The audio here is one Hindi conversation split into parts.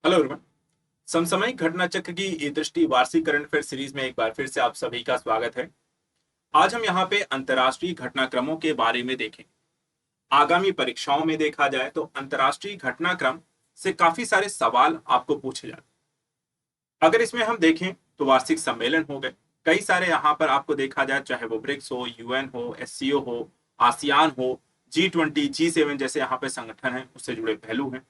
Hello everyone. समसामयिक घटना चक्र की ये दृष्टि वार्षिक करंट अफेयर सीरीज में एक बार फिर से आप सभी का स्वागत है। आज हम यहाँ पे अंतर्राष्ट्रीय घटनाक्रमों के बारे में देखें। आगामी परीक्षाओं में देखा जाए तो अंतर्राष्ट्रीय घटनाक्रम से काफी सारे सवाल आपको पूछे जाते हैं। अगर इसमें हम देखें तो वार्षिक सम्मेलन हो गए, कई सारे यहाँ पर आपको देखा जाए, चाहे वो ब्रिक्स हो, यूएन हो, एससीओ हो, आसियान हो, G20, G7 जैसे यहाँ पे संगठन है, उससे जुड़े पहलू हैं।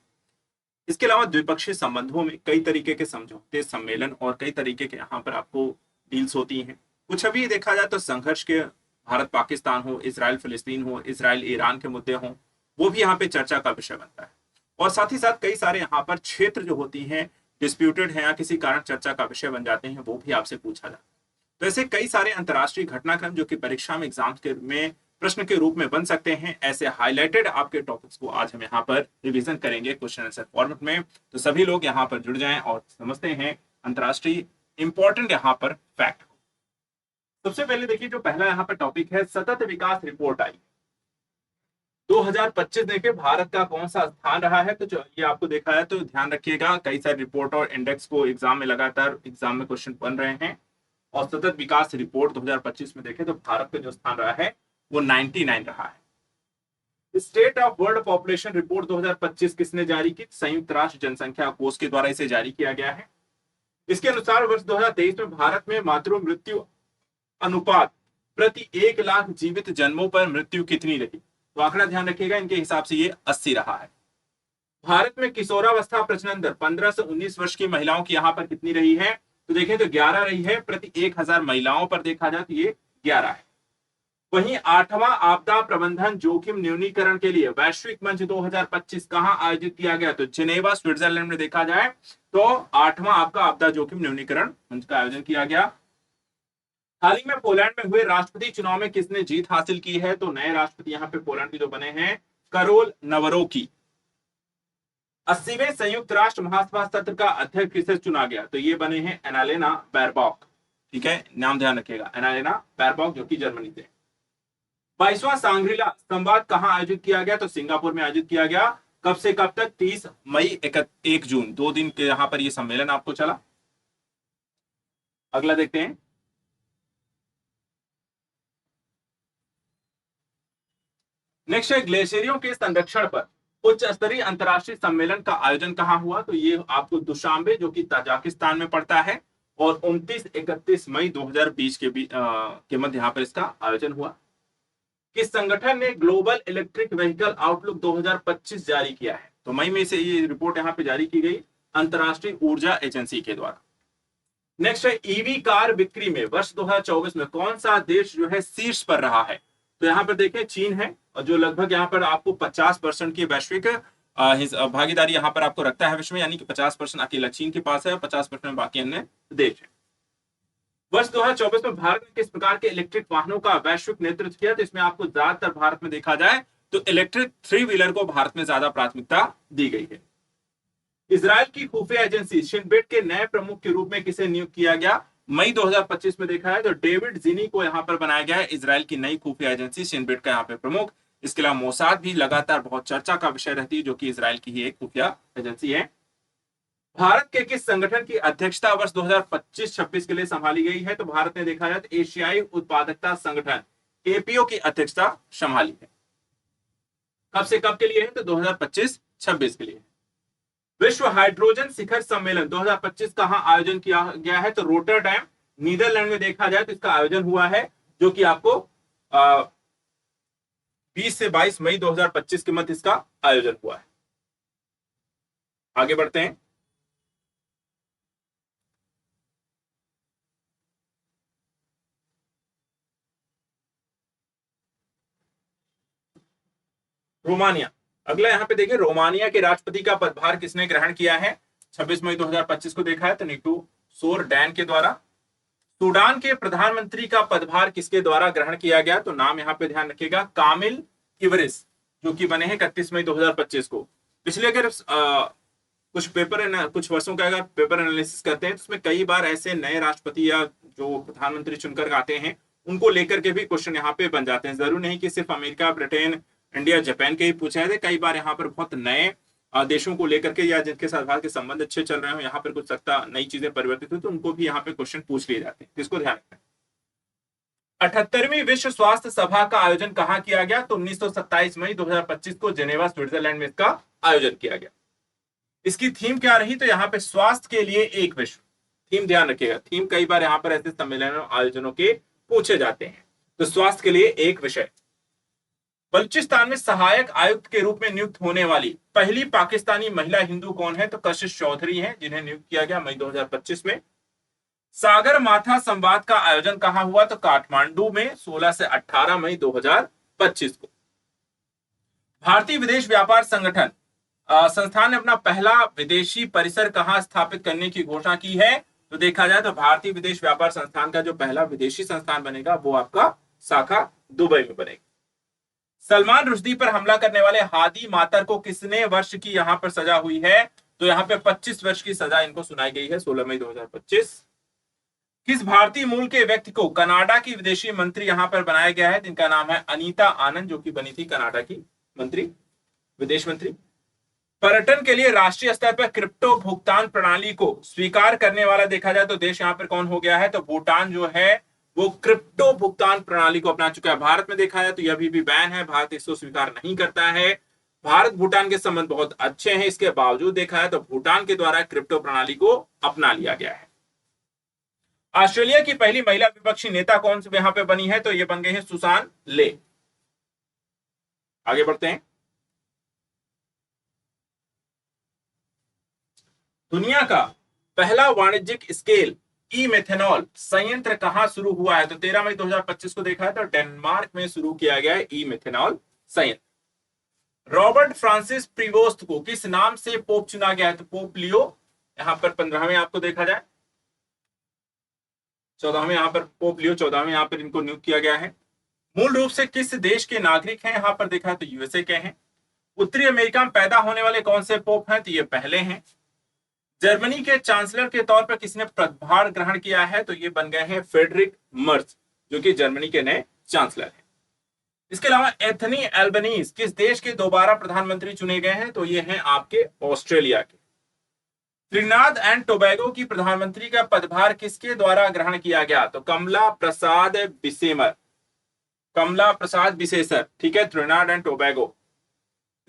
इसके अलावा द्विपक्षीय संबंधों में कई तरीके के समझौते, सम्मेलन और कई तरीके के यहाँ पर आपको डील्स होती हैं। कुछ अभी देखा जाए तो संघर्ष के, भारत पाकिस्तान हो, इसराइल फिलिस्तीन हो, इसराइल ईरान के मुद्दे हों, वो भी यहाँ पे चर्चा का विषय बनता है। और साथ ही साथ कई सारे यहाँ पर क्षेत्र जो होती हैं, डिस्प्यूटेड है या किसी कारण चर्चा का विषय बन जाते हैं, वो भी आपसे पूछा जाता है। तो ऐसे कई सारे अंतर्राष्ट्रीय घटनाक्रम जो कि परीक्षा में, एग्जाम के में प्रश्न के रूप में बन सकते हैं, ऐसे हाईलाइटेड आपके टॉपिक्स को आज हम यहाँ पर रिवीजन करेंगे क्वेश्चन आंसर फॉर्मेट में। तो सभी लोग यहाँ पर जुड़ जाएं और समझते हैं अंतर्राष्ट्रीय इंपॉर्टेंट यहाँ पर फैक्ट। सबसे पहले देखिए, जो पहला यहाँ पर टॉपिक है, सतत विकास रिपोर्ट आई 2025। देखिए भारत का कौन सा स्थान रहा है, तो जो ये आपको देखा है तो ध्यान रखिएगा, कई सारे रिपोर्ट और इंडेक्स को एग्जाम में लगातार एग्जाम में क्वेश्चन बन रहे हैं। और सतत विकास रिपोर्ट 2025 में देखें तो भारत का जो स्थान रहा है वो 99 रहा है। State of world population report 2025 किसने जारी की? संयुक्त राष्ट्र जनसंख्या कोष के द्वारा इसे जारी किया गया है। इसके अनुसार वर्ष 2023 में भारत में मातृ मृत्यु अनुपात प्रति 1 लाख जीवित जन्मों पर मृत्यु कितनी रही? तो आंकड़ा ध्यान रखिएगा, इनके हिसाब से ये 80 रहा है। भारत में किशोरावस्था प्रजनन दर 15 से 19 वर्ष की महिलाओं की यहाँ पर कितनी रही है? तो देखें तो 11 रही है। प्रति 1000 महिलाओं पर देखा जाए तो ये 11 है। वहीं 8वां आपदा प्रबंधन जोखिम न्यूनीकरण के लिए वैश्विक मंच 2025 कहां आयोजित किया गया? तो जिनेवा स्विट्जरलैंड में देखा जाए तो 8वां आपका आपदा जोखिम न्यूनीकरण मंच का आयोजन किया गया। हाल ही में पोलैंड में हुए राष्ट्रपति चुनाव में किसने जीत हासिल की है? तो नए राष्ट्रपति यहाँ पे पोलैंड के जो बने हैं, करोल नवरोकी। 80वें संयुक्त राष्ट्र महासभा सत्र का अध्यक्ष किसे चुना गया? तो ये बने हैं एनालेना बैरबॉक। ठीक है, नाम ध्यान रखिएगा, एनालेना बैरबॉक, जो कि जर्मनी से। 22वां सांग्रीला संवाद कहां आयोजित किया गया? तो सिंगापुर में आयोजित किया गया। कब से कब तक? 30 मई 1 जून, 2 दिन के यहां पर ये सम्मेलन आपको चला। अगला देखते हैं। नेक्स्ट है, ग्लेशियरों के संरक्षण पर उच्च स्तरीय अंतरराष्ट्रीय सम्मेलन का आयोजन कहां हुआ? तो ये आपको दुशांबे, जो कि ताजिकिस्तान में पड़ता है, और 29-31 मई 2020 के मध्य यहां पर इसका आयोजन हुआ। किस संगठन ने ग्लोबल इलेक्ट्रिक व्हीकल आउटलुक 2025 जारी किया है? तो मई में से ये रिपोर्ट यहां पे जारी की गई अंतरराष्ट्रीय ऊर्जा एजेंसी के द्वारा। नेक्स्ट है, ईवी कार बिक्री में वर्ष 2024 में कौन सा देश जो है शीर्ष पर रहा है? तो यहां पर देखें चीन है, और जो लगभग यहां पर आपको 50% की वैश्विक भागीदारी यहां पर आपको रखता है विश्व में, यानी कि 50% अकेला चीन के पास है और 50% बाकी अन्य देश है। वर्ष 2024 में भारत ने किस प्रकार के इलेक्ट्रिक वाहनों का वैश्विक नेतृत्व किया? तो इसमें आपको ज्यादातर भारत में देखा जाए तो इलेक्ट्रिक 3 व्हीलर को भारत में ज्यादा प्राथमिकता दी गई है। इजराइल की खुफिया एजेंसी शिनबेट के नए प्रमुख के रूप में किसे नियुक्त किया गया? मई 2025 में देखा है तो डेविड जिनी को यहां पर बनाया गया है इजराइल की नई खुफिया एजेंसी शिनबेट का यहाँ पे प्रमुख। इसके अलावा मोसाद भी लगातार बहुत चर्चा का विषय रहती है, जो कि इजराइल की ही एक खुफिया एजेंसी है। भारत के किस संगठन की अध्यक्षता वर्ष 2025-26 के लिए संभाली गई है? तो भारत ने देखा जाए तो एशियाई उत्पादकता संगठन एपीओ की अध्यक्षता संभाली है। कब से कब के लिए है? तो 2025-26 के लिए। विश्व हाइड्रोजन शिखर सम्मेलन 2025 कहां आयोजन किया गया है? तो रोटरडैम, नीदरलैंड में देखा जाए तो इसका आयोजन हुआ है, जो कि आपको 20 से 22 मई 2025 के मध्य इसका आयोजन हुआ है। आगे बढ़ते हैं। रोमानिया, अगला यहाँ पे देखिए, रोमानिया के राष्ट्रपति का पदभार किसने ग्रहण किया है? 26 मई 2025 को देखा है तो नीटू सोरडैन के द्वारा। सूडान के प्रधानमंत्री का पदभार किसके द्वारा ग्रहण किया गया? तो नाम यहाँ पे ध्यान रखिएगा, कामिल इवरिस, जो कि बने हैं 31 मई 2025 को। पिछले अगर कुछ वर्षों का अगर पेपर एनालिसिस करते हैं तो उसमें कई बार ऐसे नए राष्ट्रपति या जो प्रधानमंत्री चुनकर आते हैं उनको लेकर के भी क्वेश्चन यहाँ पे बन जाते हैं। जरूर नहीं कि सिर्फ अमेरिका, ब्रिटेन, इंडिया, जापान के ही पूछे थे, कई बार यहाँ पर बहुत नए देशों को लेकर के या जिनके साथ भारत के संबंध अच्छे चल रहे हो, यहाँ पर कुछ सत्ता नई चीजें परिवर्तित हुई तो उनको भी यहाँ पे क्वेश्चन पूछ लिए जाते हैं, इसको ध्यान रखना। 78वीं विश्व स्वास्थ्य सभा का आयोजन कहाँ किया गया? तो 27 मई 2025 को जेनेवा स्विट्जरलैंड में इसका आयोजन किया गया। इसकी थीम क्या रही? तो यहाँ पे स्वास्थ्य के लिए एक विश्व, थीम ध्यान रखिएगा, थीम कई बार यहाँ पर ऐसे सम्मेलनों आयोजनों के पूछे जाते हैं। तो स्वास्थ्य के लिए एक विषय। बलूचिस्तान में सहायक आयुक्त के रूप में नियुक्त होने वाली पहली पाकिस्तानी महिला हिंदू कौन है? तो कशिश चौधरी हैं, जिन्हें नियुक्त किया गया मई 2025 में। सागर माथा संवाद का आयोजन कहां हुआ? तो काठमांडू में 16 से 18 मई 2025 को। भारतीय विदेश व्यापार संगठन संस्थान ने अपना पहला विदेशी परिसर कहां स्थापित करने की घोषणा की है? तो देखा जाए तो भारतीय विदेश व्यापार संस्थान का जो पहला विदेशी संस्थान बनेगा वो आपका शाखा दुबई में बनेगी। सलमान रुश्दी पर हमला करने वाले हादी मातर को किसने वर्ष की यहां पर सजा हुई है? तो यहां पे 25 वर्ष की सजा इनको सुनाई गई है 16 मई 2025। किस भारतीय मूल के व्यक्ति को कनाडा की विदेशी मंत्री यहां पर बनाया गया है? जिनका नाम है अनीता आनंद, जो कि बनी थी कनाडा की मंत्री, विदेश मंत्री। पर्यटन के लिए राष्ट्रीय स्तर पर क्रिप्टो भुगतान प्रणाली को स्वीकार करने वाला देखा जाए तो देश यहां पर कौन हो गया है? तो भूटान जो है वो क्रिप्टो भुगतान प्रणाली को अपना चुका है। भारत में देखा जाए तो यह भी बैन है, भारत इसको स्वीकार नहीं करता है। भारत भूटान के संबंध बहुत अच्छे हैं, इसके बावजूद देखा है तो भूटान के द्वारा क्रिप्टो प्रणाली को अपना लिया गया है। ऑस्ट्रेलिया की पहली महिला विपक्षी नेता कौन सी यहां पे बनी है? तो ये बन गई है सुसान ले। आगे बढ़ते हैं। दुनिया का पहला वाणिज्यिक स्केल ई मेथेनॉल संयंत्र कहां शुरू हुआ है? तो 13 मई 2025 को देखा है तो डेनमार्क में शुरू किया गया है ई मेथेनॉल संयंत्र। रॉबर्ट फ्रांसिस प्रीवोस्ट को किस नाम से पोप चुना गया है? तो पोप लियो यहां पर 15वें आपको देखा जाए, 14वें यहां पर पोप लियो 14वें यहां पर इनको नियुक्त किया गया है। मूल रूप से किस देश के नागरिक हैं? यहां पर देखा है तो यूएसए के हैं। उत्तरी अमेरिका में पैदा होने वाले कौन से पोप हैं? तो ये पहले हैं। जर्मनी के चांसलर के तौर पर किसने पदभार ग्रहण किया है? तो ये बन गए हैं फ्रेडरिक मर्ज, जो कि जर्मनी के नए चांसलर हैं। इसके अलावा एंथनी एल्बनीज किस देश के दोबारा प्रधानमंत्री चुने गए हैं? तो ये हैं आपके ऑस्ट्रेलिया के। त्रिनाद एंड टोबैगो की प्रधानमंत्री का पदभार किसके द्वारा ग्रहण किया गया? तो कमला प्रसाद बिसेमर, कमला प्रसाद बिसेसर, ठीक है, त्रिनाद एंड टोबैगो।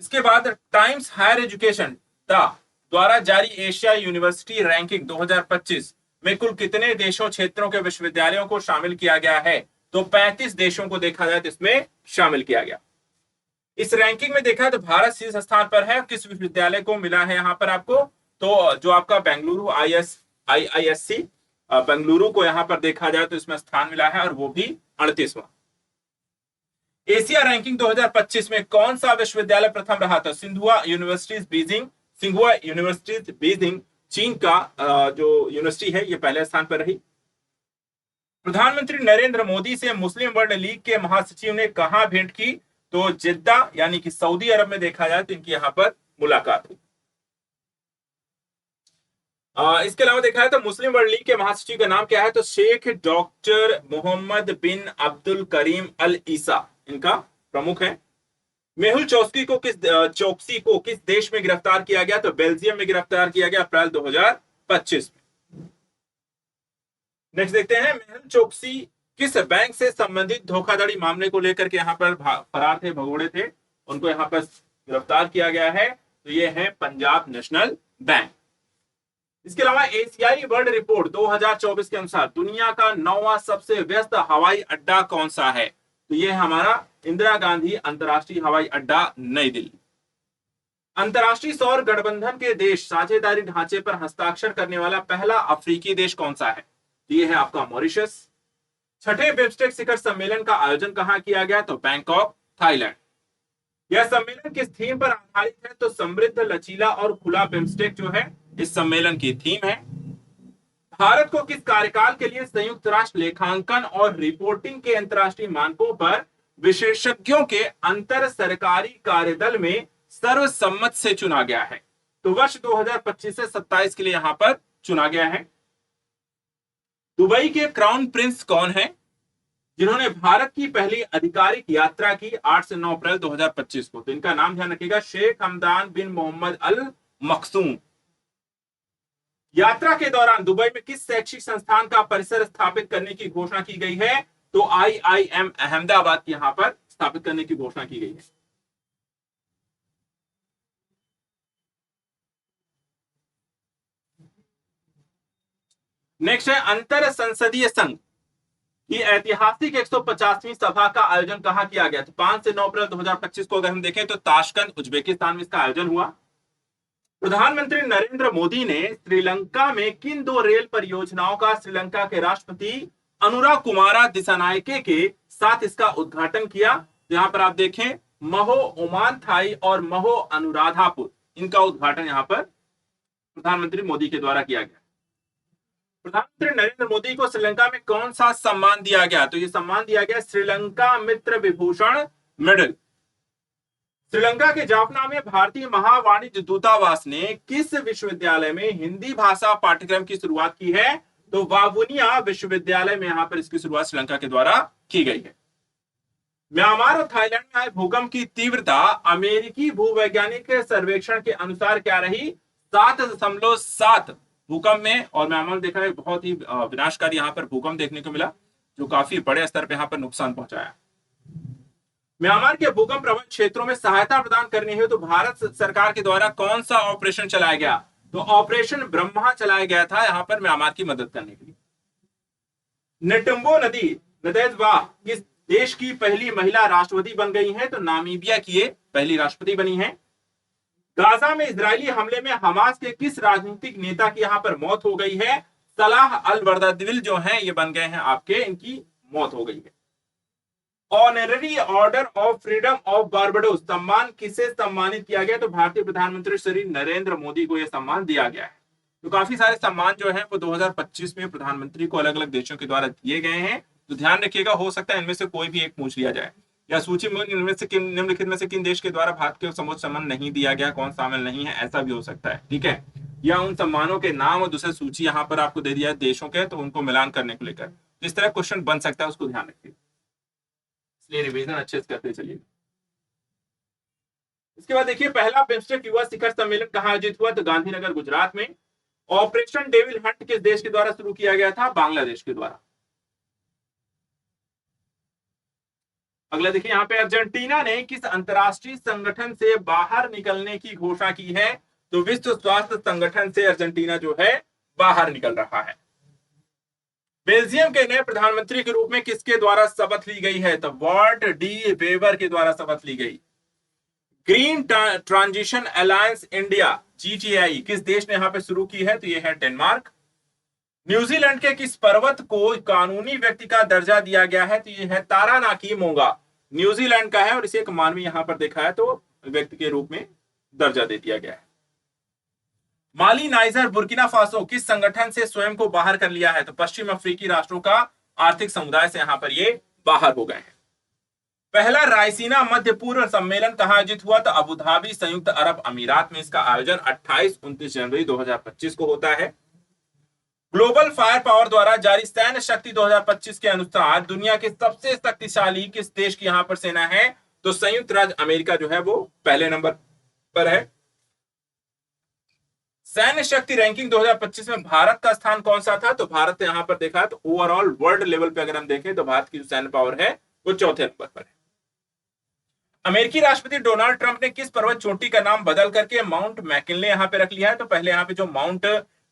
इसके बाद टाइम्स हायर एजुकेशन द्वारा जारी एशिया यूनिवर्सिटी रैंकिंग 2025 में कुल कितने देशों क्षेत्रों के विश्वविद्यालयों को शामिल किया गया है? तो 35 देशों को देखा जाए तो इसमें शामिल किया गया। इस रैंकिंग में देखा तो भारत शीर्ष स्थान पर है। किस विश्वविद्यालय को मिला है यहां पर आपको? तो जो आपका बेंगलुरु आईआईएससी बेंगलुरु को यहां पर देखा जाए तो इसमें स्थान मिला है और वो भी 38वां। एशिया रैंकिंग 2025 में कौन सा विश्वविद्यालय प्रथम रहा था? सिंघुआ यूनिवर्सिटी बीजिंग चीन का जो यूनिवर्सिटी है ये पहले स्थान पर रही। प्रधानमंत्री नरेंद्र मोदी से मुस्लिम वर्ल्ड लीग के महासचिव ने कहां भेंट की? तो जिद्दा यानी कि सऊदी अरब में देखा जाए तो इनकी यहां पर मुलाकात हुई। इसके अलावा देखा है तो मुस्लिम वर्ल्ड लीग के महासचिव का नाम क्या है? तो शेख डॉक्टर मोहम्मद बिन अब्दुल करीम अल ईसा इनका प्रमुख है। मेहुल चौकसी को किस देश में गिरफ्तार किया गया? तो बेल्जियम में गिरफ्तार किया गया अप्रैल 2025 में। नेक्स्ट देखते हैं, मेहुल चौकसी किस बैंक से संबंधित धोखाधड़ी मामले को लेकर के यहां पर फरार थे, भगोड़े थे, उनको यहां पर गिरफ्तार किया गया है। तो ये है पंजाब नेशनल बैंक। इसके अलावा एशियाई वर्ल्ड रिपोर्ट 2024 के अनुसार दुनिया का 9वां सबसे व्यस्त हवाई अड्डा कौन सा है? तो ये हमारा इंदिरा गांधी अंतरराष्ट्रीय हवाई अड्डा नई दिल्ली। अंतरराष्ट्रीय सौर गठबंधन के देश साझेदारी ढांचे पर हस्ताक्षर करने वाला पहला अफ्रीकी देश कौन सा है? तो ये है आपका मॉरिशस। छठे बिम्स्टेक शिखर सम्मेलन का आयोजन कहां किया गया? तो बैंकॉक, थाईलैंड। यह सम्मेलन किस थीम पर आधारित है? तो समृद्ध, लचीला और खुला बिम्स्टेक जो है इस सम्मेलन की थीम है। भारत को किस कार्यकाल के लिए संयुक्त राष्ट्र लेखांकन और रिपोर्टिंग के अंतरराष्ट्रीय मानकों पर विशेषज्ञों के अंतर सरकारी कार्यदल में सर्वसम्मत से चुना गया है? तो वर्ष 2025 से 27 के लिए यहां पर चुना गया है। दुबई के क्राउन प्रिंस कौन है? जिन्होंने भारत की पहली आधिकारिक यात्रा की 8 से 9 अप्रैल 2025 को। तो इनका नाम ध्यान रखिएगा, शेख हमदान बिन मोहम्मद अल मखसूम। यात्रा के दौरान दुबई में किस शैक्षिक संस्थान का परिसर स्थापित करने की घोषणा की गई है? तो IIM अहमदाबाद की यहां पर स्थापित करने की घोषणा की गई है। नेक्स्ट है अंतर संसदीय संघ की ऐतिहासिक 150वीं सभा का आयोजन कहां किया गया? तो 5 से 9 अप्रैल 2025 को अगर हम देखें तो ताशकंद उज्बेकिस्तान में इसका आयोजन हुआ। प्रधानमंत्री नरेंद्र मोदी ने श्रीलंका में किन 2 रेल परियोजनाओं का श्रीलंका के राष्ट्रपति अनुरा कुमारा दिसानायके के साथ इसका उद्घाटन किया? यहां पर आप देखें, महो ओमान थाई और महो अनुराधापुर, इनका उद्घाटन यहां पर प्रधानमंत्री मोदी के द्वारा किया गया। प्रधानमंत्री नरेंद्र मोदी को श्रीलंका में कौन सा सम्मान दिया गया? तो यह सम्मान दिया गया श्रीलंका मित्र विभूषण मेडल। श्रीलंका के जाफना में भारतीय महावाणिज्य दूतावास ने किस विश्वविद्यालय में हिंदी भाषा पाठ्यक्रम की शुरुआत की है? तो वावुनिया विश्वविद्यालय में यहां पर इसकी शुरुआत श्रीलंका के द्वारा की गई है। म्यांमार और थाईलैंड में आए भूकंप की तीव्रता अमेरिकी भूवैज्ञानिक सर्वेक्षण के अनुसार क्या रही? 7.7 भूकंप में। और म्यांमार देखा है बहुत ही विनाशकारी यहां पर भूकंप देखने को मिला, जो काफी बड़े स्तर पर यहां पर नुकसान पहुंचाया। म्यांमार के भूकंप प्रभावित क्षेत्रों में सहायता प्रदान करनी है तो भारत सरकार के द्वारा कौन सा ऑपरेशन चलाया गया? तो ऑपरेशन ब्रह्मा चलाया गया था यहां पर म्यांमार की मदद करने के लिए। नेटुम्बो नदी नदेजवा किस देश की पहली महिला राष्ट्रपति बन गई है? तो नामीबिया की ये पहली राष्ट्रपति बनी है। गाजा में इजरायली हमले में हमास के किस राजनीतिक नेता की यहां पर मौत हो गई है? सलाह अल बर्दाविल जो है ये बन गए हैं आपके, इनकी मौत हो गई है। Honorary order of freedom of Barbados सम्मान किसे सम्मानित किया गया? तो भारतीय प्रधानमंत्री श्री नरेंद्र मोदी को यह सम्मान दिया गया है। तो काफी सारे सम्मान जो है वो 2025 में प्रधानमंत्री को अलग अलग देशों के द्वारा दिए गए हैं। तो ध्यान रखिएगा, हो सकता है इनमें से कोई भी एक पूछ लिया जाए, या सूची में निम्नलिखित में से किन देश के द्वारा भारत को सर्वोच्च सम्मान नहीं दिया गया, कौन शामिल नहीं है, ऐसा भी हो सकता है। ठीक है, या उन सम्मानों के नाम और दूसरी सूची यहाँ पर आपको दे दिया है देशों के, तो उनको मिलान करने को लेकर इस तरह क्वेश्चन बन सकता है, उसको ध्यान रखिए, इसलिए रिवीजन अच्छे से करते चलिए। इसके बाद देखिए, पहला बिम्स्टेक युवा शिखर सम्मेलन कहां आयोजित हुआ? तो गांधीनगर गुजरात में। ऑपरेशन डेविल हंट किस देश के द्वारा शुरू किया गया था? बांग्लादेश के द्वारा। अगला देखिए, यहाँ पे अर्जेंटीना ने किस अंतरराष्ट्रीय संगठन से बाहर निकलने की घोषणा की है? तो विश्व स्वास्थ्य संगठन से अर्जेंटीना जो है बाहर निकल रहा है। बेल्जियम के नए प्रधानमंत्री के रूप में किसके द्वारा शपथ ली गई है? तो वॉर्ट डी वेवर के द्वारा शपथ ली गई। Green transition alliance India GTI किस देश ने यहां पे शुरू की है? तो यह है डेनमार्क। न्यूजीलैंड के किस पर्वत को कानूनी व्यक्ति का दर्जा दिया गया है? तो यह है तारानाकी मोंगा, न्यूजीलैंड का है, और इसे एक मानवीय यहां पर देखा है तो व्यक्ति के रूप में दर्जा दे दिया गया है। माली, नाइजर, बुर्किना फासो किस संगठन से स्वयं को बाहर कर लिया है? तो पश्चिम अफ्रीकी राष्ट्रों का आर्थिक समुदाय से यहां पर ये बाहर हो गए हैं। पहला रायसीना मध्य पूर्व सम्मेलन कहां आयोजित हुआ? तो अबू धाबी, संयुक्त अरब अमीरात में इसका आयोजन 28-29 जनवरी 2025 को होता है। ग्लोबल फायर पावर द्वारा जारी सैन्य शक्ति 2025 के अनुसार दुनिया के सबसे शक्तिशाली किस देश की यहां पर सेना है? तो संयुक्त राज्य अमेरिका जो है वो पहले नंबर पर है। सैन्य शक्ति रैंकिंग 2025 में भारत का स्थान कौन सा था? तो भारत यहां पर देखा है तो ओवरऑल वर्ल्ड लेवल पे अगर हम देखें तो भारत की जो सैन्य पावर है वो चौथे नंबर पर है। अमेरिकी राष्ट्रपति डोनाल्ड ट्रंप ने किस पर्वत चोटी का नाम बदल करके माउंट मैकिनले यहां पे रख लिया है? तो पहले यहां पे जो माउंट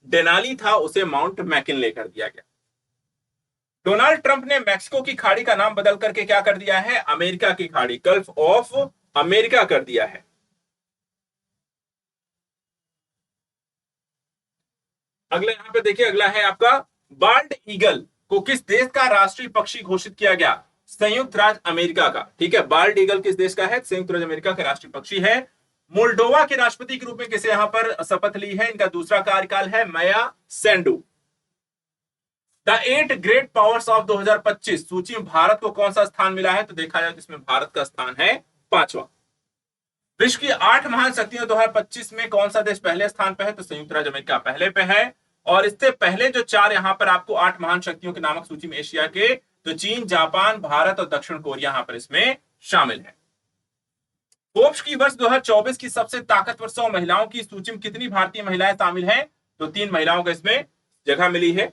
डेनाली था उसे माउंट मैकिनले कर दिया गया। डोनाल्ड ट्रंप ने मैक्सिको की खाड़ी का नाम बदल करके क्या कर दिया है? अमेरिका की खाड़ी, गल्फ ऑफ अमेरिका कर दिया है। अगला यहां पे देखिए, अगला है आपका बाल्ड ईगल को किस देश का राष्ट्रीय पक्षी घोषित किया गया? संयुक्त राज्य अमेरिका का। ठीक है, बाल्ड ईगल किस देश का है? संयुक्त राज्य अमेरिका का राष्ट्रीय पक्षी है। मोल्डोवा के राष्ट्रपति के रूप में किसे यहां पर शपथ ली है? इनका दूसरा कार्यकाल है माया सेंडू। द 8 ग्रेट पावर्स ऑफ 2025 सूची में भारत को कौन सा स्थान मिला है? तो देखा जाए इसमें भारत का स्थान है 5वां। विश्व की 8 महान शक्तियों 2025 में कौन सा देश पहले स्थान पर है? तो संयुक्त राज्य अमेरिका पहले पे है। और इससे पहले जो 4 यहां पर आपको 8 महान शक्तियों के नामक सूची में एशिया के तो चीन, जापान, भारत और दक्षिण कोरिया यहां पर इसमें शामिल है। फोर्ब्स की वर्ष 2024 की सबसे ताकतवर 100 महिलाओं की सूची में कितनी भारतीय महिलाएं शामिल हैं? तो 3 महिलाओं को इसमें जगह मिली है।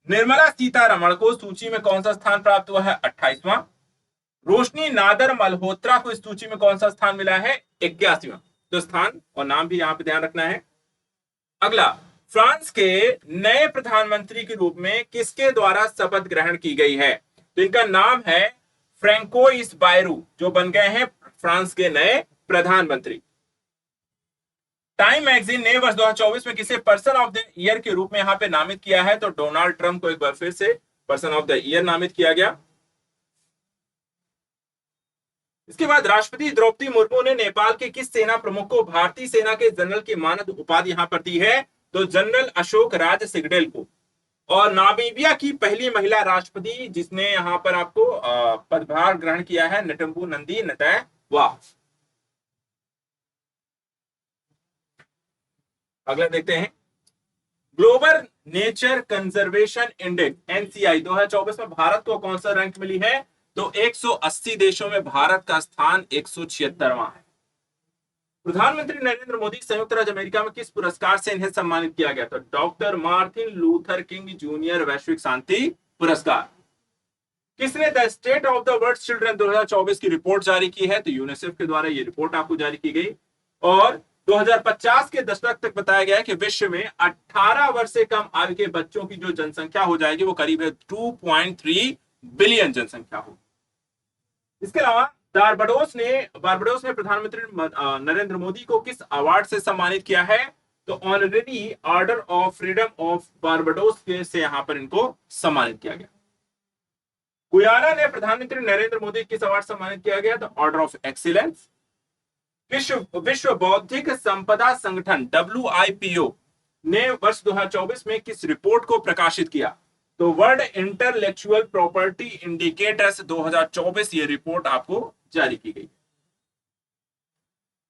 निर्मला सीतारमण को सूची में कौन सा स्थान प्राप्त हुआ है? 28वां। रोशनी नादर मल्होत्रा को इस सूची में कौन सा स्थान मिला है? 81वां। तो स्थान और नाम भी यहां पर ध्यान रखना है। अगला, फ्रांस के नए प्रधानमंत्री के रूप में किसके द्वारा शपथ ग्रहण की गई है? तो इनका नाम है फ्रैंकोइस बायरू, जो बन गए हैं फ्रांस के नए प्रधानमंत्री। टाइम मैगजीन ने वर्ष 2024 में किसे पर्सन ऑफ द ईयर के रूप में यहां पे नामित किया है? तो डोनाल्ड ट्रंप को एक बार फिर से पर्सन ऑफ द ईयर नामित किया गया। इसके बाद राष्ट्रपति द्रौपदी मुर्मू ने नेपाल के किस सेना प्रमुख को भारतीय सेना के जनरल की मानद उपाधि यहां पर दी है? तो जनरल अशोक राज सिगडेल को। और नामीबिया की पहली महिला राष्ट्रपति जिसने यहां पर आपको पदभार ग्रहण किया है, नेटुम्बू नंदी नतैवा। अगला देखते हैं, global nature conservation index NCI 2024 में भारत को कौन सा रैंक मिली है? तो 180 देशों में भारत का स्थान 176वां है। प्रधानमंत्री नरेंद्र मोदी संयुक्त राज्य अमेरिका में किस पुरस्कार से इन्हें सम्मानित किया गया? तो doctor Martin Luther king junior वैश्विक शांति पुरस्कार। किसने the state of the world children 2024 की रिपोर्ट जारी की है? तो यूनिसेफ के द्वारा यह रिपोर्ट आपको जारी की गई। और 2050 के दशक तक बताया गया है कि विश्व में 18 वर्ष से कम आयु के बच्चों की जो जनसंख्या हो जाएगी वो करीब 2.3 बिलियन जनसंख्या होगी। इसके अलावा बारबाडोस ने प्रधानमंत्री नरेंद्र मोदी को किस अवार्ड से सम्मानित किया है? तो honorary order of freedom of Barbados से यहां पर इनको सम्मानित किया गया। गुयाना ने प्रधानमंत्री नरेंद्र मोदी किस अवार्ड सम्मानित किया गया? तो ऑर्डर ऑफ एक्सीलेंस। विश्व बौद्धिक संपदा संगठन WIPO ने वर्ष 2024 में किस रिपोर्ट को प्रकाशित किया? तो वर्ल्ड इंटेलेक्चुअल प्रॉपर्टी इंडिकेटर्स 2024 ये रिपोर्ट आपको जारी की गई।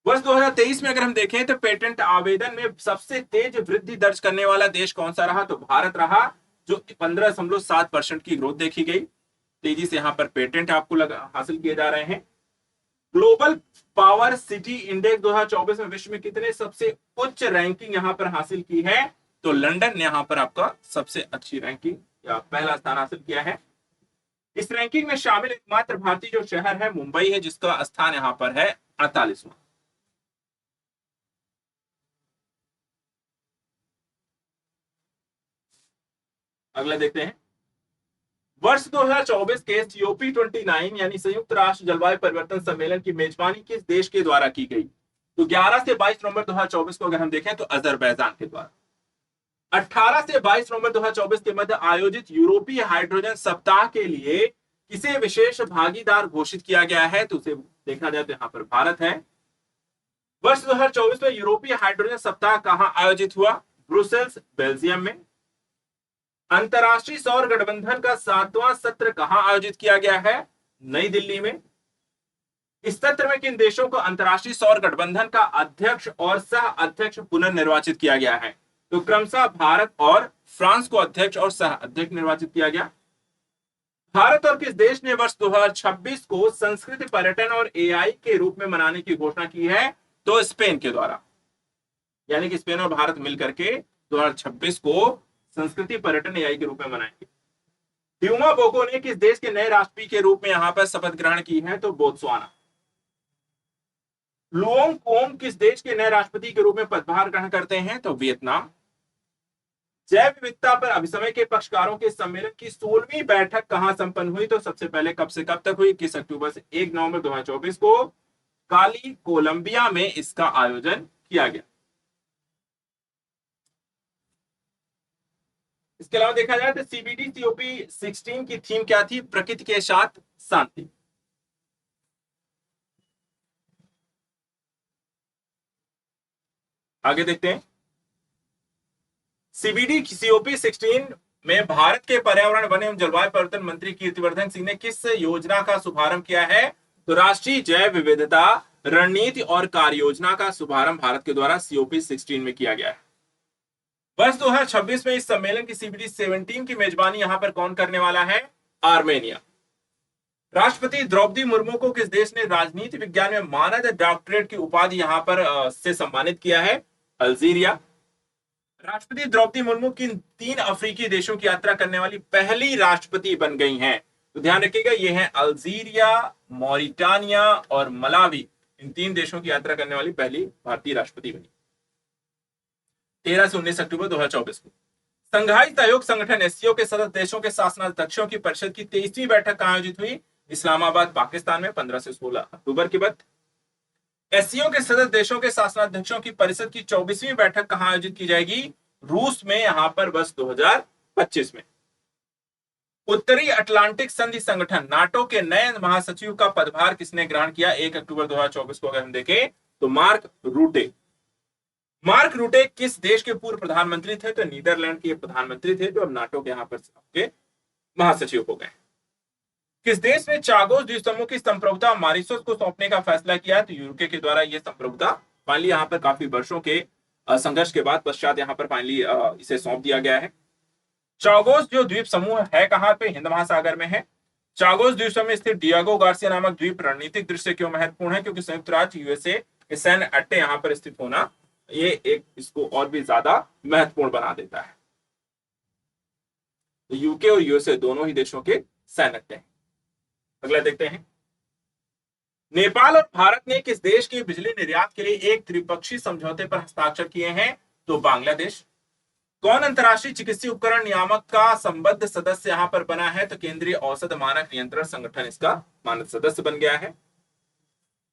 वर्ष 2023 में अगर हम देखें तो पेटेंट आवेदन में सबसे तेज वृद्धि दर्ज करने वाला देश कौन सा रहा? तो भारत रहा, जो 15.7% की ग्रोथ देखी गई। तेजी से यहां पर पेटेंट आपको हासिल किए जा रहे हैं। ग्लोबल पावर सिटी इंडेक्स 2024 में विश्व में कितने सबसे उच्च रैंकिंग यहां पर हासिल की है? तो लंदन ने यहां पर आपका सबसे अच्छी रैंकिंग या पहला स्थान हासिल किया है। इस रैंकिंग में शामिल एकमात्र भारतीय जो शहर है मुंबई है, जिसका स्थान यहां पर है 48वां। अगला देखते हैं, वर्ष 2024 के COP29 यानी संयुक्त राष्ट्र जलवायु परिवर्तन सम्मेलन की मेजबानी किस देश के द्वारा की गई? तो 11 से 22 नवंबर 2024 को अगर हम देखें तो अजरबैजान के द्वारा। 18 से 22 नवंबर 2024 के मध्य आयोजित यूरोपीय हाइड्रोजन सप्ताह के लिए किसे विशेष भागीदार घोषित किया गया है? तो उसे देखा जाए तो यहां पर भारत है। वर्ष 2024 में यूरोपीय हाइड्रोजन सप्ताह कहां आयोजित हुआ? ब्रुसेल्स, बेल्जियम में। अंतरराष्ट्रीय सौर गठबंधन का 7वां सत्र कहां आयोजित किया गया है? नई दिल्ली में। इस सत्र में किन देशों को अंतरराष्ट्रीय सौर गठबंधन का अध्यक्ष और सह अध्यक्ष पुनर्निर्वाचित किया गया है? तो क्रमशः भारत और फ्रांस को अध्यक्ष और सह अध्यक्ष निर्वाचित किया गया। भारत और किस देश ने वर्ष 2026 को संस्कृति पर्यटन और AI के रूप में मनाने की घोषणा की है? तो स्पेन के द्वारा, यानी कि स्पेन और भारत मिलकर के 2026 को संस्कृति पर्यटन AI के रूप में मनाएंगे। ड्यूमा बोको ने किस देश के नए राष्ट्रपति के रूप में यहां पर शपथ ग्रहण की है? तो बोत्सवाना। लुओंग कोंग किस देश के नए राष्ट्रपति के रूप में पदभार ग्रहण करते हैं? तो वियतनाम। जैव विविधता पर अभिसमय के पक्षकारों के सम्मेलन की 16वीं बैठक कहां संपन्न हुई? तो सबसे पहले कब से कब तक हुई? 21 अक्टूबर से 1 नवंबर 2024 को काली कोलंबिया में इसका आयोजन किया गया। इसके अलावा देखा जाए तो CBD COP16 की थीम क्या थी? प्रकृति के साथ शांति। आगे देखते हैं, CBD COP16 में भारत के पर्यावरण वन एवं जलवायु परिवर्तन मंत्री कीर्तिवर्धन सिंह ने किस योजना का शुभारंभ किया है? तो राष्ट्रीय जैव विविधता रणनीति और कार्य योजना का शुभारंभ भारत के द्वारा COP16 में किया गया है। वर्ष 2026 में इस सम्मेलन की CBD 17 की मेजबानी यहां पर कौन करने वाला है? आर्मेनिया। राष्ट्रपति द्रौपदी मुर्मू को किस देश ने राजनीति विज्ञान में मानद डॉक्टरेट की उपाधि यहां पर से सम्मानित किया है? अल्जीरिया। राष्ट्रपति द्रौपदी मुर्मू किन 3 अफ्रीकी देशों की यात्रा करने वाली पहली राष्ट्रपति बन गई हैं? तो ध्यान रखिएगा, ये है अल्जीरिया, मॉरिटानिया और मलावी। इन 3 देशों की यात्रा करने वाली पहली भारतीय राष्ट्रपति बनी 13 से 19 अक्टूबर 2024 को। संघाई सहयोग संगठन एससीओ के सदस्य देशों के शासनाध्यक्षों की परिषद की 23वीं बैठक कहां आयोजित हुई? इस्लामाबाद, पाकिस्तान में 15 से 16 अक्टूबर के बाद। एससीओ के सदस्य देशों के शासनाध्यक्षों की परिषद की 24वीं बैठक कहां आयोजित की जाएगी? रूस में, यहां पर बस 2025 में। उत्तरी अटलांटिक संधि संगठन नाटो के नए महासचिव का पदभार किसने ग्रहण किया 1 अक्टूबर 2024 को? अगर हम देखें तो मार्क रूटे। मार्क रूटे किस देश के पूर्व प्रधानमंत्री थे? तो नीदरलैंड के प्रधानमंत्री थे, जो अब नाटो के यहां पर आपके महासचिव हो गए। किस देश ने चागोस द्वीप समूह की संप्रभुता मॉरिशस को सौंपने का फैसला किया? तो यूके के द्वारा यह संप्रभुता फाइनली यहां पर काफी वर्षों के संघर्ष के बाद पश्चात यहां पर फाइनली इसे सौंप दिया गया है। चागोस जो द्वीप समूह है कहां पे? हिंद महासागर में है। चागोस द्वीप समूह स्थित डियागो गार्सिया नामक द्वीप रणनीतिक दृष्टि से क्यों महत्वपूर्ण है? क्योंकि संयुक्त राज्य यूएसए के सैन्य अड्डे यहां पर स्थित होना ये एक इसको और भी ज्यादा महत्वपूर्ण बना देता है। तो यूके और यूएसए दोनों ही देशों के सैन्य अड्डे हैं। अगला देखते हैं, नेपाल और भारत ने किस देश की बिजली निर्यात के लिए एक त्रिपक्षीय समझौते पर हस्ताक्षर किए हैं? तो बांग्लादेश। कौन अंतरराष्ट्रीय चिकित्सीय उपकरण नियामक का संबद्ध सदस्य यहां पर बना है? तो केंद्रीय औषध मानक नियंत्रण संगठन इसका मानद सदस्य बन गया है।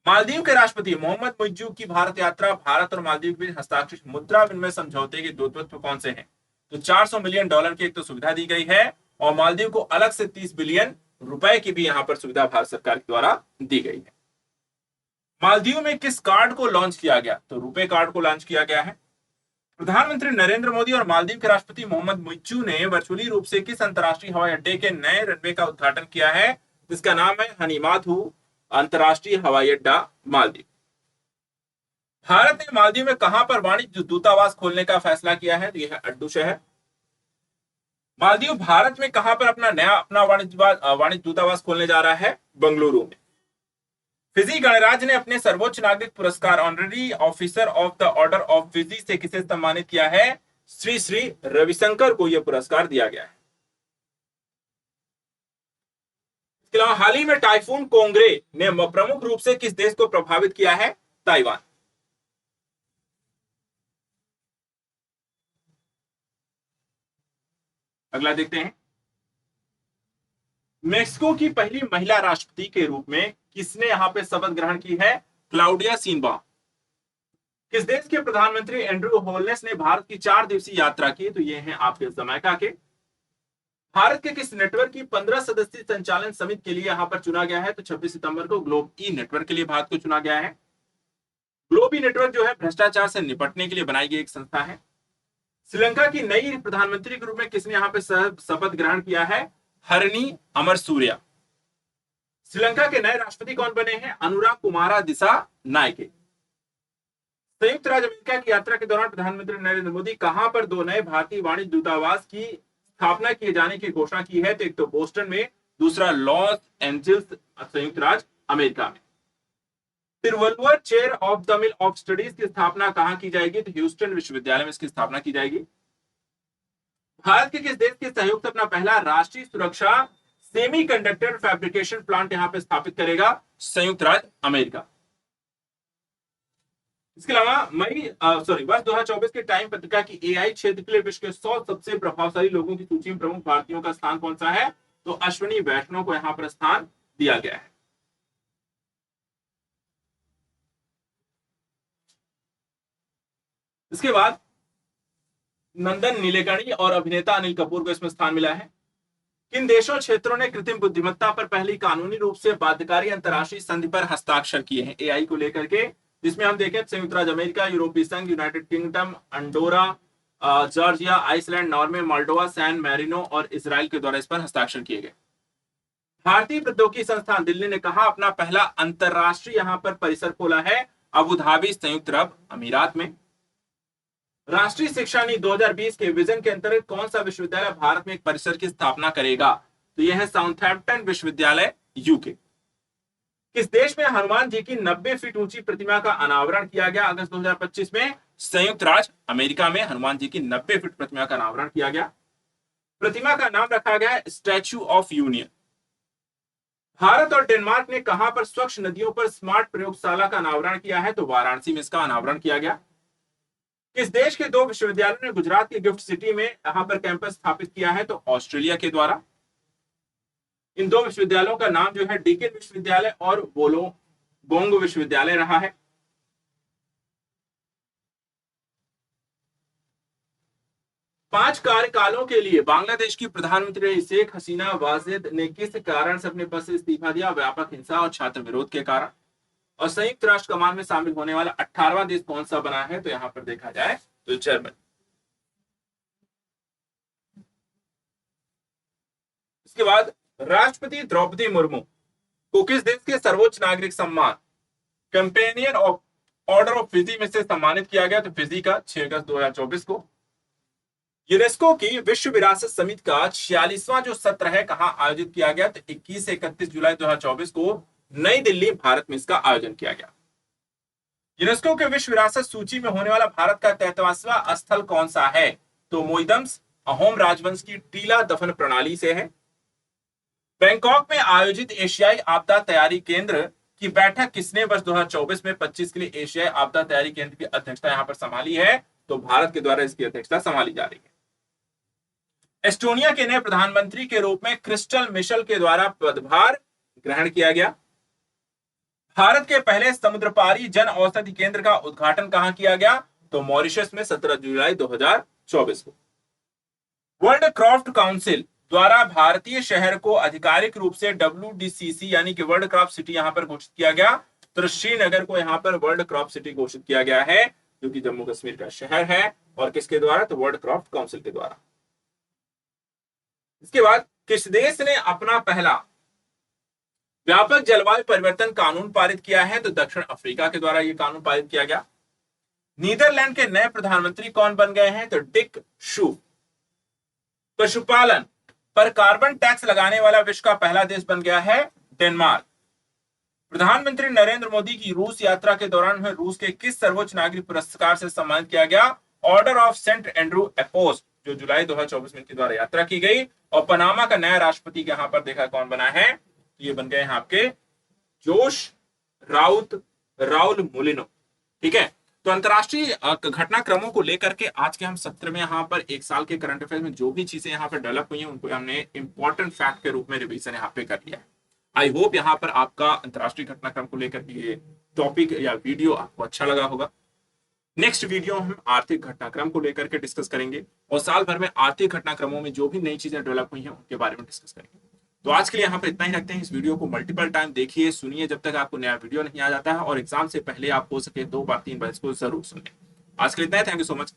मालदीव के राष्ट्रपति मोहम्मद मुइज्जू की भारत यात्रा, भारत और मालदीव के बीच हस्ताक्षरित मुद्रा विनिमय समझौते के दो तत्व कौन से हैं? तो $400 मिलियन की एक तो सुविधा दी गई है और मालदीव को अलग से 30 बिलियन रुपए की भी यहां पर सुविधा भारत सरकार के द्वारा दी गई है। मालदीव में किस कार्ड को लॉन्च किया गया? तो रुपए कार्ड को लॉन्च किया गया है। प्रधानमंत्री नरेंद्र मोदी और मालदीव के राष्ट्रपति मोहम्मद मुइज्जू ने वर्चुअली रूप से किस अंतरराष्ट्रीय हवाई अड्डे के नए रनवे का उद्घाटन किया है? जिसका नाम है हनीमाथू अंतरराष्ट्रीय हवाई अड्डा, मालदीव। भारत ने मालदीव में कहां पर वाणिज्य दूतावास खोलने का फैसला किया है? तो यह है अड्डू शहर। मालदीव भारत में कहां पर अपना वाणिज्य दूतावास खोलने जा रहा है? बेंगलुरु में। फिजी गणराज्य ने अपने सर्वोच्च नागरिक पुरस्कार honorary officer of the order of Fiji से किसे सम्मानित किया है? श्री श्री रविशंकर को यह पुरस्कार दिया गया है। इसके अलावा हाल ही में टाइफून कोंगरे ने प्रमुख रूप से किस देश को प्रभावित किया है? ताइवान। अगला देखते हैं, मेक्सिको की पहली महिला राष्ट्रपति के रूप में किसने यहां पे शपथ ग्रहण की है? क्लाउडिया शिनबाउम। किस देश के प्रधानमंत्री एंड्रू होलनेस ने भारत की 4 दिवसीय यात्रा की? तो ये हैं आपके जमैका के। भारत के किस नेटवर्क की 15 सदस्यीय संचालन समिति के लिए यहां पर चुना गया है? तो 26 सितंबर को ग्लोब ई नेटवर्क के लिए भारत को चुना गया है। ग्लोब ई नेटवर्क जो है भ्रष्टाचार से निपटने के लिए बनाई गई एक संस्था है। श्रीलंका की नई प्रधानमंत्री के रूप में किसने यहां पे शपथ ग्रहण किया है? हरनी अमरसूरिया। श्रीलंका के नए राष्ट्रपति कौन बने हैं? अनुराग कुमारा दिशा नायके। संयुक्त राज्य अमेरिका की यात्रा के दौरान प्रधानमंत्री नरेंद्र मोदी कहां पर 2 नए भारतीय वाणिज्य दूतावास की स्थापना किए जाने की घोषणा की है? तो एक तो बोस्टन में, दूसरा लॉस एंजल्स संयुक्त राज्य अमेरिका में। Thiruvalluvar chair of Tamil of studies की स्थापना कहां की जाएगी? तो ह्यूस्टन विश्वविद्यालय में इसकी स्थापना की जाएगी। भारत के किस देश के सहयोग से अपना पहला राष्ट्रीय सुरक्षा सेमीकंडक्टर फैब्रिकेशन प्लांट यहां पे स्थापित करेगा? संयुक्त राज्य अमेरिका। इसके अलावा वर्ष 2024 के टाइम पत्रिका की एआई क्षेत्र के लिए विश्व के 100 सबसे प्रभावशाली लोगों की सूची में प्रमुख भारतीयों का स्थान कौन सा है? तो अश्विनी वैष्णव को यहां पर स्थान दिया गया है। इसके बाद नंदन नीलेकणी और अभिनेता अनिल कपूर को इसमें स्थान मिला है। किन देशों क्षेत्रों ने कृत्रिम बुद्धिमत्ता पर पहली कानूनी रूप से बाध्यकारी अंतरराष्ट्रीय संधि पर हस्ताक्षर किए हैं एआई को लेकर के? जिसमें हम देखें संयुक्त राज्य अमेरिका, यूरोपीय संघ, United Kingdom, Andorra, Georgia, Iceland, Norway, Moldova, San Marino और इजराइल के द्वारा इस पर हस्ताक्षर किए गए। भारतीय प्रौद्योगिकी संस्थान दिल्ली ने कहा अपना पहला अंतरराष्ट्रीय यहां पर परिसर खोला है? अबू धाबी, संयुक्त अरब अमीरात में। राष्ट्रीय शिक्षा नीति 2020 के विजन के अंतर्गत कौन सा विश्वविद्यालय भारत में एक परिसर की स्थापना करेगा? तो यह है साउथहैम्पटन विश्वविद्यालय, यूके। किस देश में हनुमान जी की 90 फीट ऊंची प्रतिमा का अनावरण किया गया अगस्त 2025 में? संयुक्त राज्य अमेरिका में हनुमान जी की 90 फीट प्रतिमा का अनावरण किया गया। प्रतिमा का नाम रखा गया स्टैच्यू ऑफ यूनियन। भारत और डेनमार्क ने कहां पर स्वच्छ नदियों पर स्मार्ट प्रयोगशाला का अनावरण किया है? तो वाराणसी में इसका अनावरण किया गया। किस देश के 2 विश्वविद्यालयों ने गुजरात की गिफ्ट सिटी में यहां पर कैंपस स्थापित किया है? तो ऑस्ट्रेलिया के द्वारा। इन 2 विश्वविद्यालयों का नाम जो है डीकेन विश्वविद्यालय और बोलोंग विश्वविद्यालय रहा है। पांच कार्यकालों के लिए बांग्लादेश की प्रधानमंत्री शेख हसीना वाजेद ने किस कारण से अपने पद से इस्तीफा दिया? व्यापक हिंसा और छात्र विरोध के कारण। और संयुक्त राष्ट्र कमान में शामिल होने वाला 18वां देश कौन सा बना है? तो यहां पर देखा जाए तो जर्मनी। इसके बाद राष्ट्रपति द्रौपदी मुर्मू को किस देश के सर्वोच्च नागरिक सम्मान companion of order of Fiji में से सम्मानित किया गया? तो फिजी का 6 अगस्त 2024 को। यूनेस्को की विश्व विरासत समिति का 46वां जो सत्र है कहां आयोजित किया गया? तो 21 से 31 जुलाई 2024 को नई दिल्ली, भारत में इसका आयोजन किया गया। यूनेस्को के विश्व विरासत सूची में होने वाला भारत का 33वां स्थल कौन सा है? तो मोइदम्स अहोम राजवंश की टीला दफन प्रणाली से है। बैंकॉक में आयोजित एशियाई आपदा तैयारी केंद्र की बैठक किसने वर्ष 2024 में 25 के लिए एशियाई आपदा तैयारी केंद्र की अध्यक्षता यहां पर संभाली है? तो भारत के द्वारा इसकी अध्यक्षता संभाली जा रही है। एस्टोनिया के नए प्रधानमंत्री के रूप में क्रिस्टल मिशेल के द्वारा पदभार ग्रहण किया गया। भारत के पहले समुद्रपारी जन औषधि केंद्र का उद्घाटन कहां किया गया? तो मॉरिशस में 17 जुलाई 2024 को। वर्ल्ड क्राफ्ट काउंसिल द्वारा भारतीय शहर को आधिकारिक रूप से WDCC यानी कि वर्ल्ड क्राफ्ट सिटी यहां पर घोषित किया गया। तो श्रीनगर को यहां पर वर्ल्ड क्राफ्ट सिटी घोषित किया गया है, जो कि जम्मू कश्मीर का शहर है। और किसके द्वारा? तो वर्ल्ड क्राफ्ट काउंसिल के द्वारा। इसके बाद किस देश ने अपना पहला व्यापक जलवायु परिवर्तन कानून पारित किया है? तो दक्षिण अफ्रीका के द्वारा यह कानून पारित किया गया। नीदरलैंड के नए प्रधानमंत्री कौन बन गए हैं? तो डिक शूफ। पशुपालन पर कार्बन टैक्स लगाने वाला विश्व का पहला देश बन गया है डेनमार्क। प्रधानमंत्री नरेंद्र मोदी की रूस यात्रा के दौरान उन्हें रूस के किस सर्वोच्च नागरिक पुरस्कार से सम्मानित किया गया? ऑर्डर ऑफ सेंट एंड्रू एपोस्ट, जो जुलाई 2024 में इनके द्वारा यात्रा की गई। और पनामा का नया राष्ट्रपति यहां पर देखा कौन बना है? ये बन गए हैं आपके जोश राउल मुलिनो। ठीक है, तो अंतरराष्ट्रीय घटनाक्रमों को लेकर के आज के हम सत्र में यहाँ पर एक साल के करंट अफेयर में जो भी चीजें यहाँ पर डेवलप हुई हैं उनको हमने इंपॉर्टेंट फैक्ट के रूप में रिवीजन यहाँ पे कर लिया है। आई होप यहाँ पर आपका अंतरराष्ट्रीय घटनाक्रम को लेकर के ये टॉपिक या वीडियो आपको अच्छा लगा होगा। नेक्स्ट वीडियो हम आर्थिक घटनाक्रम को लेकर के डिस्कस करेंगे और साल भर में आर्थिक घटनाक्रमों में जो भी नई चीजें डेवलप हुई हैं उनके बारे में डिस्कस करेंगे। तो आज के लिए यहाँ पर इतना ही रखते हैं। इस वीडियो को मल्टीपल टाइम देखिए, सुनिए जब तक आपको नया वीडियो नहीं आ जाता है, और एग्जाम से पहले आप हो सके 2 बार 3 बार इसको जरूर सुनिए। आज के लिए इतना ही। Thank you so much.